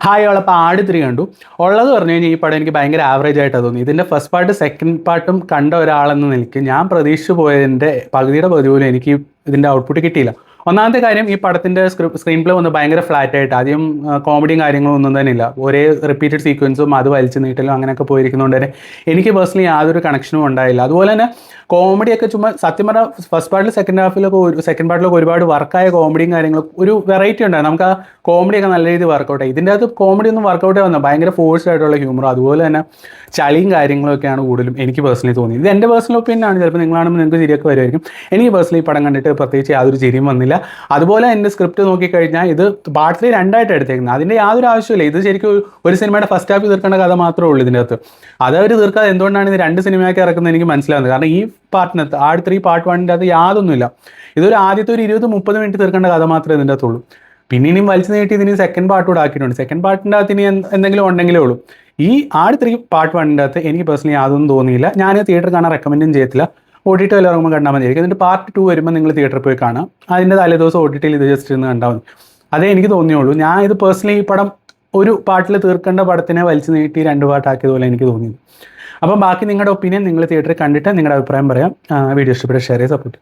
Hi ഓളപ്പോൾ ആട് 3 കണ്ടു. ഉള്ളത് പറഞ്ഞു കഴിഞ്ഞാൽ ഈ പടം എനിക്ക് ഭയങ്കര ആവറേജ് ആയിട്ടാണ് തോന്നി. ഇതിൻ്റെ ഫസ്റ്റ് പാർട്ട് സെക്കൻഡ് പാർട്ടും കണ്ട ഒരാളെന്ന നിലയ്ക്ക് ഞാൻ പ്രതീക്ഷിച്ചു പോയതിൻ്റെ പകുതിയുടെ പകുതി പോലും എനിക്ക് ഇതിൻ്റെ ഔട്ട്പുട്ട് കിട്ടിയില്ല. ഒന്നാമത്തെ കാര്യം, ഈ പടത്തിൻ്റെ സ്ക്രീൻ പ്ലേ വന്ന് ഭയങ്കര ഫ്ലാറ്റ് ആയിട്ട്, ആദ്യം കോമഡിയും കാര്യങ്ങളും ഒന്നും തന്നെ ഇല്ല. ഒരേ റിപ്പീറ്റഡ് സീക്വൻസും അത് വലിച്ചു നീട്ടലും അങ്ങനെയൊക്കെ പോയിരിക്കുന്നതുകൊണ്ട് തന്നെ എനിക്ക് പേഴ്സണലി യാതൊരു കണക്ഷനും ഉണ്ടായില്ല. അതുപോലെ തന്നെ കോമഡിയൊക്കെ ചുമ്മാ സത്യം പറഞ്ഞാൽ ഫസ്റ്റ് പാർട്ടിൽ സെക്കൻഡ് പാർട്ടിലൊക്കെ ഒരുപാട് വർക്കായ കോമഡിയും കാര്യങ്ങളും ഒരു വെറൈറ്റി ഉണ്ടായിരുന്നു. നമുക്ക് ആ കോമഡിയൊക്കെ നല്ല രീതിയിൽ വർക്കൗട്ട് ആയി. ഇതിൻ്റെ അകത്ത് കോമഡി ഒന്നും വർക്കൗട്ട് വന്നത് ഭയങ്കര ഫോഴ്സ്ഡ് ആയിട്ടുള്ള ഹ്യൂമർ, അതുപോലെ തന്നെ ചളിയും കാര്യങ്ങളൊക്കെയാണ് കൂടുതലും എനിക്ക് പേഴ്സണലി തോന്നിയത്. ഇത് എൻ്റെ പേഴ്സണൽ ഒപ്പീനിയൻ ആണ്. ചിലപ്പോൾ നിങ്ങളാണെങ്കിൽ നിങ്ങൾക്ക് ചിരിയൊക്കെ വരുമായിരിക്കും. എനിക്ക് പേഴ്സണലി പടം കണ്ടിട്ട് പ്രത്യേകിച്ച് യാതൊരു ചിരിയും വന്നില്ല. അതുപോലെ എൻ്റെ സ്ക്രിപ്റ്റ് നോക്കിക്കഴിഞ്ഞാൽ ഇത് പാർട്ട് 3 രണ്ടായിട്ട് എടുത്തേക്കുന്നത്. അതിൻ്റെ യാതൊരു ആവശ്യമില്ല. ഇത് ശരിക്കും ഒരു സിനിമയുടെ ഫസ്റ്റ് ഹാഫ് തീർക്കേണ്ട കഥ മാത്രമേ ഉള്ളൂ ഇതിൻ്റെ അകത്ത്. അതവർ തീർക്കാതെ എന്തുകൊണ്ടാണ് ഇത് 2 സിനിമയൊക്കെ ഇറക്കുന്നത് എനിക്ക് മനസ്സിലാവുന്നത്. കാരണം ഈ പാർട്ടിനകത്ത് ആട് 3 പാർട്ട് 1ൻ്റെ അത് യാതൊന്നുമില്ല. ഇതൊരു ആദ്യത്തെ ഒരു 20-30 മിനിറ്റ് തീർക്കേണ്ട കഥ മാത്രമേ ഇതിൻ്റെ അകത്തുള്ളൂ. പിന്നെ ഇനിയും വലിച്ചു നീട്ടി ഇതിന് സെക്കൻഡ് പാർട്ട് കൂടെ ആക്കിയിട്ടുണ്ട്. സെക്കൻഡ് പാർട്ടിൻ്റെ അകത്ത് ഇനി എന്തെങ്കിലും ഉണ്ടെങ്കിലേ ഉള്ളൂ. ഈ ആട് 3 പാർട്ട് 1ൻ്റെ അകത്ത് എനിക്ക് പേഴ്സണലി യാതൊന്നും തോന്നിയില്ല. ഞാൻ തിയേറ്റർ കാണാൻ റെക്കമെൻഡും ചെയ്യത്തില്ല. OTT വല്ല ഇറങ്ങുമ്പോൾ കണ്ടാൽ മതി. എന്നിട്ട് പാർട്ട് 2 വരുമ്പോൾ നിങ്ങൾ തിയേറ്ററിൽ പോയി കാണാം. അതിൻ്റെ തലേദിവസം OTTയിൽ ഇത് ജസ്റ്റ് ഇരുന്ന് കണ്ടാൽ മതി. അതേ എനിക്ക് തോന്നിയുള്ളൂ. ഞാൻ ഇത് പേഴ്സണലി ഈ പടം ഒരു പാർട്ടിൽ തീർക്കേണ്ട പടത്തിനെ വലിച്ചു നീട്ടി 2 പാർട്ടാക്കിയതുപോലെ എനിക്ക് തോന്നിയത്. അപ്പം ബാക്കി നിങ്ങളുടെ ഒപ്പീനിയൻ നിങ്ങൾ തിയേറ്ററിൽ കണ്ടിട്ട് നിങ്ങളുടെ അഭിപ്രായം പറയാം. വീഡിയോ ഇഷ്ടപ്പെട്ട ഷെയർ ചെയ്ത് സപ്പോർട്ട്.